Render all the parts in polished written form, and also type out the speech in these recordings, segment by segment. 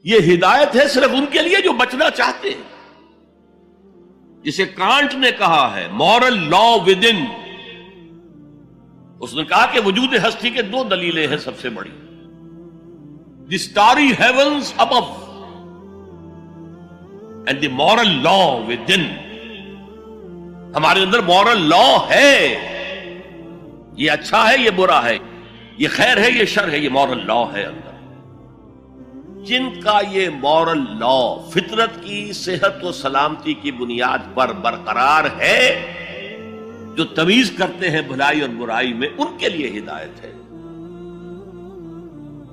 یہ ہدایت ہے صرف ان کے لیے جو بچنا چاہتے ہیں. جسے کانٹ نے کہا ہے مورل لا ود ان. اس نے کہا کہ وجود ہستی کے دو دلیلیں ہیں سب سے بڑی. The starry heavens above and the moral law within. ہمارے اندر مورل لا ہے. یہ اچھا ہے یہ برا ہے، یہ خیر ہے یہ شر ہے، یہ مورل لا ہے اندر. جن کا یہ مورل لا فطرت کی صحت و سلامتی کی بنیاد پر برقرار ہے، جو تمیز کرتے ہیں بھلائی اور برائی میں، ان کے لیے ہدایت ہے.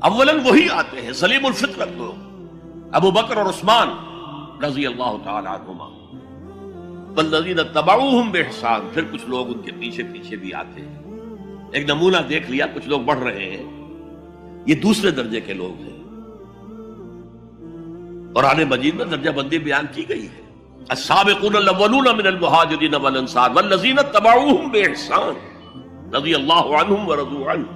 اولاً وہی آتے ہیں سلیم الفطرت لوگ، ابو بکر اور عثمان رضی اللہ تعالی عنہما، والذین اتبعوہم بإحسان. پھر کچھ لوگ ان کے پیچھے پیچھے بھی آتے ہیں. ایک نمونہ دیکھ لیا، کچھ لوگ بڑھ رہے ہیں، یہ دوسرے درجے کے لوگ ہیں. قرآن مجید میں درجہ بندی بیان کی گئی ہے. السابقون الاولون من المہاجرین والانصار والذین اتبعوہم بإحسان رضی اللہ عنہم ورضوا عنہ.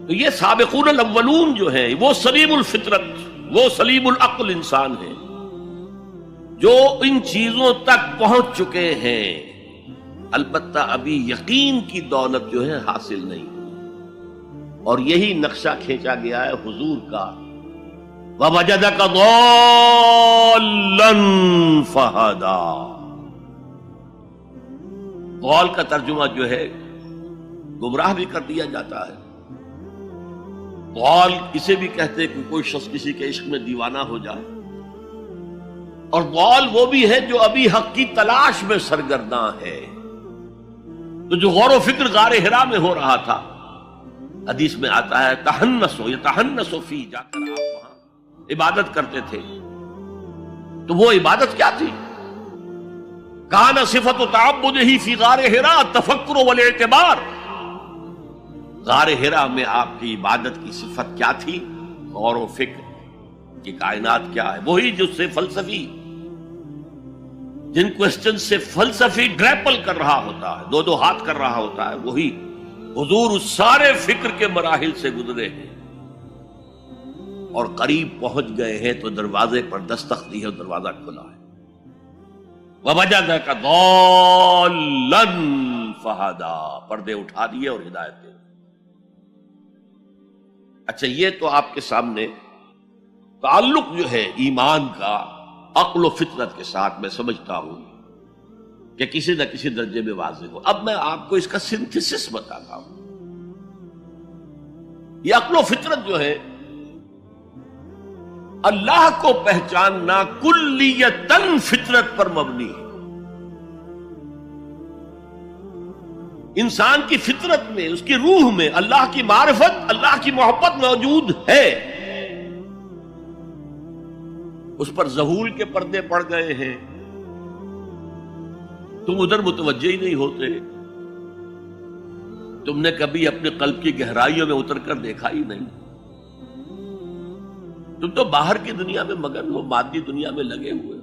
تو یہ سابقون الاولون جو ہیں وہ سلیم الفطرت، وہ سلیم العقل انسان ہیں جو ان چیزوں تک پہنچ چکے ہیں، البتہ ابھی یقین کی دولت جو ہے حاصل نہیں. اور یہی نقشہ کھینچا گیا ہے حضور کا، وَوَجَدَكَ ضَالًّا فَهَدَىٰ. ضال کا ترجمہ جو ہے گمراہ بھی کر دیا جاتا ہے. ضال اسے بھی کہتے ہیں کہ کوئی شخص کسی کے عشق میں دیوانہ ہو جائے. اور ضال وہ بھی ہے جو ابھی حق کی تلاش میں سرگرداں ہے. تو جو غور و فکر غار حرا میں ہو رہا تھا، حدیث میں آتا ہے تحنسو یتحنسو فی، جا کر آپ وہاں عبادت کرتے تھے. تو وہ عبادت کیا تھی؟ کان صفت تعبدہ فی غار حرا التفکر والاعتبار. غار حرا میں آپ کی عبادت کی صفت کیا تھی؟ غور و فکر کہ کائنات کیا ہے. وہی جو سے فلسفی، جن کوسچن سے فلسفی گریپل کر رہا ہوتا ہے، دو ہاتھ کر رہا ہوتا ہے، وہی حضور اس سارے فکر کے مراحل سے گزرے ہیں اور قریب پہنچ گئے ہیں. تو دروازے پر دستک دی ہے، دروازہ کھلا ہے. وَوَجَدَكَ ضَالًّا فَهَدَىٰ. پردے اٹھا دیے اور ہدایت دے. اچھا، یہ تو آپ کے سامنے تعلق جو ہے ایمان کا عقل و فطرت کے ساتھ میں سمجھتا ہوں کہ کسی نہ کسی درجے میں واضح ہو. اب میں آپ کو اس کا سنتھسس بتاتا ہوں. یہ عقل و فطرت جو ہے اللہ کو پہچاننا کلیتاً فطرت پر مبنی ہے. انسان کی فطرت میں، اس کی روح میں اللہ کی معرفت، اللہ کی محبت موجود ہے. اس پر ظہور کے پردے پڑ گئے ہیں، تم ادھر متوجہ ہی نہیں ہوتے. تم نے کبھی اپنے قلب کی گہرائیوں میں اتر کر دیکھا ہی نہیں. تم تو باہر کی دنیا میں مگن ہو، مادی دنیا میں لگے ہوئے.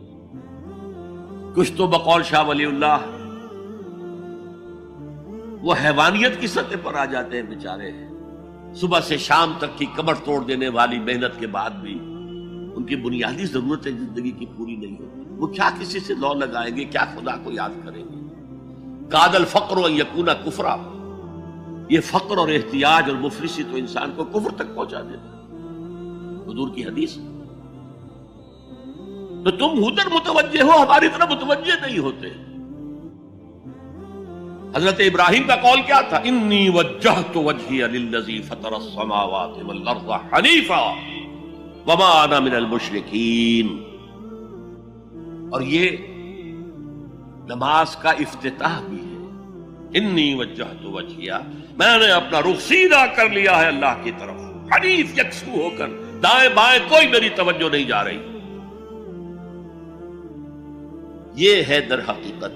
کچھ تو بقول شاہ ولی اللہ وہ حیوانیت کی سطح پر آ جاتے ہیں بیچارے. صبح سے شام تک کی کمر توڑ دینے والی محنت کے بعد بھی ان کی بنیادی ضرورتیں زندگی کی پوری نہیں ہوتی. وہ کیا کسی سے لو لگائیں گے، کیا خدا کو یاد کریں گے. کاد الفقر ان یکون کفرا. یہ فقر اور احتیاج اور مفلسی تو انسان کو کفر تک پہنچا دیتا ہے. حضور کی حدیث. تو تم ادھر متوجہ ہو، ہماری طرف متوجہ نہیں ہوتے. حضرت ابراہیم کا قول کیا تھا؟ انی وجہت وجہی للذی فطر السماوات والارض حنیفا وما انا من المشرکین. اور یہ نماز کا افتتاح بھی ہے. انی وجہت وجہی، میں نے اپنا رخ سیدھا کر لیا ہے اللہ کی طرف، حنیف یکسو ہو کر. دائیں بائیں کوئی میری توجہ نہیں جا رہی. یہ ہے در حقیقت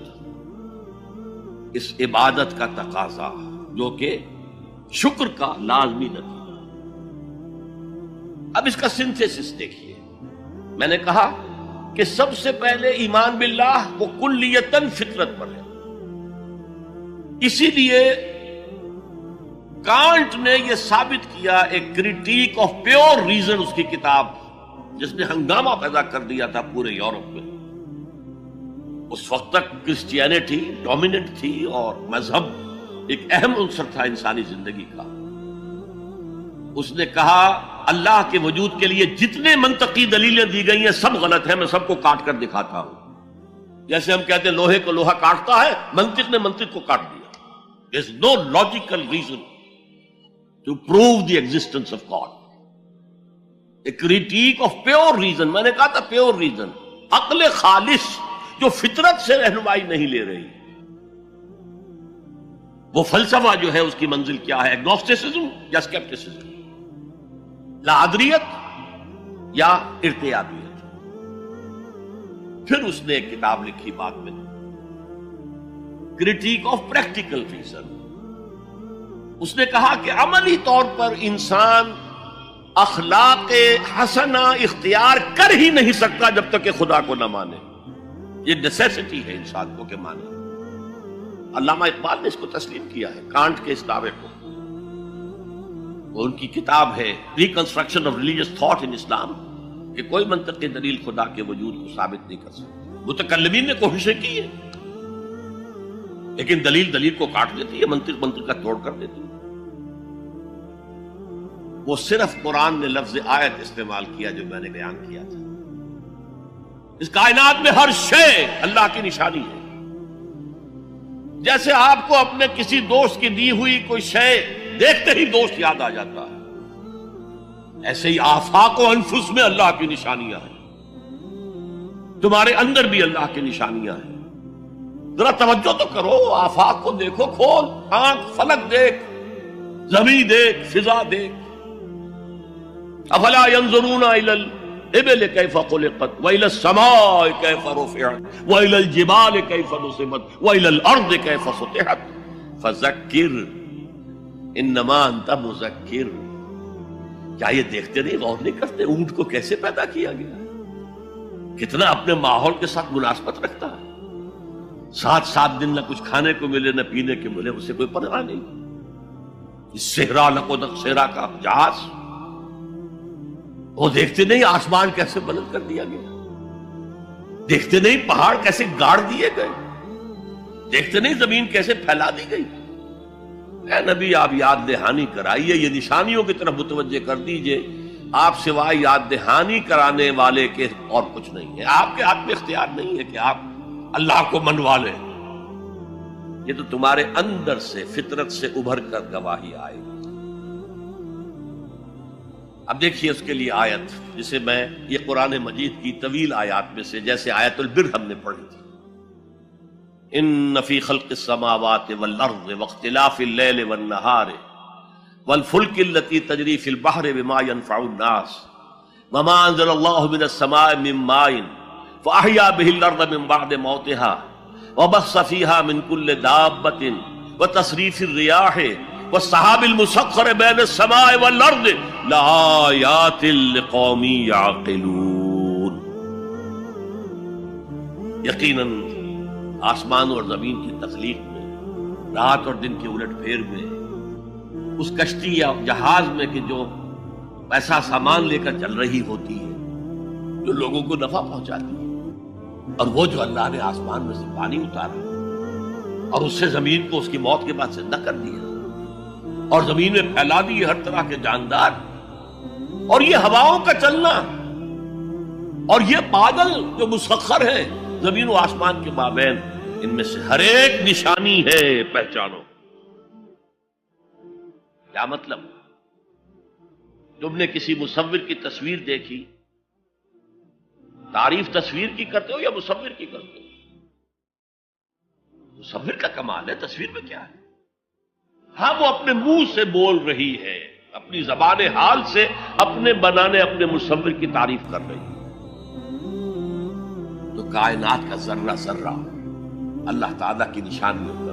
اس عبادت کا تقاضا، جو کہ شکر کا لازمی نتیجہ. اب اس کا سنتھیسس دیکھیے. میں نے کہا کہ سب سے پہلے ایمان باللہ وہ کلیتاً فطرت پر ہے. اسی لیے کانٹ نے یہ ثابت کیا، ایک کریٹیک آف پیور ریزن اس کی کتاب، جس نے ہنگامہ پیدا کر دیا تھا پورے یورپ میں۔ اس وقت تک کرسچینٹی ڈومیننٹ تھی اور مذہب ایک اہم عنصر تھا انسانی زندگی کا۔ اس نے کہا اللہ کے وجود کے لیے جتنے منطقی دلیلیں دی گئی ہیں سب غلط ہیں، میں سب کو کاٹ کر دکھاتا ہوں۔ جیسے ہم کہتے ہیں لوہے کو لوہا کاٹتا ہے، منطق نے منطق کو کاٹ دیا۔ There is no logical reason to prove the existence of God. A critique of pure reason، میں نے کہا تھا پیور ریزن، عقل خالص جو فطرت سے رہنمائی نہیں لے رہی۔ وہ فلسفہ جو ہے اس کی منزل کیا ہے؟ ایگنوسٹسزم یا اسکیپٹسزم، لادریت یا ارتیابیت۔ پھر اس نے ایک کتاب لکھی بعد میں، کریٹیک آف پریکٹیکل ریزن۔ اس نے کہا کہ عملی طور پر انسان اخلاق حسنہ اختیار کر ہی نہیں سکتا جب تک کہ خدا کو نہ مانے۔ یہ نیسیسٹی ہے انسان کو کہ مانے۔ علامہ اقبال نے اس کو تسلیم کیا ہے، کانٹ کے اس دعوے کو۔ وہ ان کی کتاب ہے reconstruction of religious thought in Islam, کہ کوئی منطقی دلیل خدا کے وجود کو ثابت نہیں کر سکتی۔ متکلمین نے کوششیں کی ہے، لیکن دلیل دلیل کو کاٹ دیتی ہے، منطق منطق کا توڑ کر دیتی ہے۔ وہ صرف قرآن نے لفظ آیت استعمال کیا جو میں نے بیان کیا تھا۔ اس کائنات میں ہر شے اللہ کی نشانی ہے۔ جیسے آپ کو اپنے کسی دوست کی دی ہوئی کوئی شے دیکھتے ہی دوست یاد آ جاتا ہے، ایسے ہی آفاق و انفس میں اللہ کی نشانیاں ہیں۔ تمہارے اندر بھی اللہ کی نشانیاں ہیں۔ ذرا توجہ تو کرو، آفاق کو دیکھو، کھول آنکھ، فلک دیکھ، زمین دیکھ، فضا دیکھ۔ افلا ينظرون الى الابل كيف خلقت والى السماء كيف رفعت والى الجبال كيف نصبت والى الارض كيف سطحت فذكر انما انت مذکر۔ کیا یہ دیکھتے نہیں، غور نہیں کرتے اونٹ کو کیسے پیدا کیا گیا، کتنا اپنے ماحول کے ساتھ مناسبت رکھتا ہے، 7 دن نہ کچھ کھانے کو ملے نہ پینے کو ملے، اسے کوئی پرواہ نہیں۔ اس صحرا لقدق صحرا کا جہاز، وہ دیکھتے نہیں آسمان کیسے بلند کر دیا گیا، دیکھتے نہیں پہاڑ کیسے گاڑ دیے گئے، دیکھتے نہیں زمین کیسے پھیلا دی گئی۔ اے نبی آپ یاد دہانی کرائیے، یہ نشانیوں کی طرف متوجہ کر دیجئے۔ آپ سوائے یاد دہانی کرانے والے کے اور کچھ نہیں ہے۔ آپ کے ہاتھ میں اختیار نہیں ہے کہ آپ اللہ کو منوا لیں، یہ تو تمہارے اندر سے فطرت سے ابھر کر گواہی آئے گی۔ اب دیکھیے اس کے لیے آیت، جسے میں یہ قرآن مجید کی طویل آیات میں سے، جیسے آیت البر ہم نے پڑھی تھی، ان فی خلق السماوات والارض واختلاف اللیل والنہار والفلک التي تجری فی البحر بما ينفع الناس وما انزل اللہ من السماء من ماء فاحیا به الارض من بعد موتها وبث فیہا من کل دابۃ وتصریف الریاح والسحاب المسخر بین السماء والارض لآیات لقوم یعقلون۔ یقیناً آسمان اور زمین کی تخلیق میں، رات اور دن کے الٹ پھیر میں، اس کشتی یا جہاز میں کہ جو ایسا سامان لے کر چل رہی ہوتی ہے جو لوگوں کو نفع پہنچاتی ہے، اور وہ جو اللہ نے آسمان میں سے پانی اتارا اور اس سے زمین کو اس کی موت کے بعد زندہ کر دیا اور زمین میں پھیلا دی ہر طرح کے جاندار، اور یہ ہواؤں کا چلنا اور یہ بادل جو مسخر ہیں زمین و آسمان کے مابین، ان میں سے ہر ایک نشانی ہے، پہچانو۔ کیا مطلب؟ تم نے کسی مصور کی تصویر دیکھی، تعریف تصویر کی کرتے ہو یا مصور کی کرتے ہو؟ مصور کا کمال ہے، تصویر میں کیا ہے؟ ہاں وہ اپنے منہ سے بول رہی ہے، اپنی زبان حال سے اپنے بنانے اپنے مصور کی تعریف کر رہی ہے۔ تو کائنات کا ذرہ ذرہ اللہ تعالیٰ کی نشانیوں کا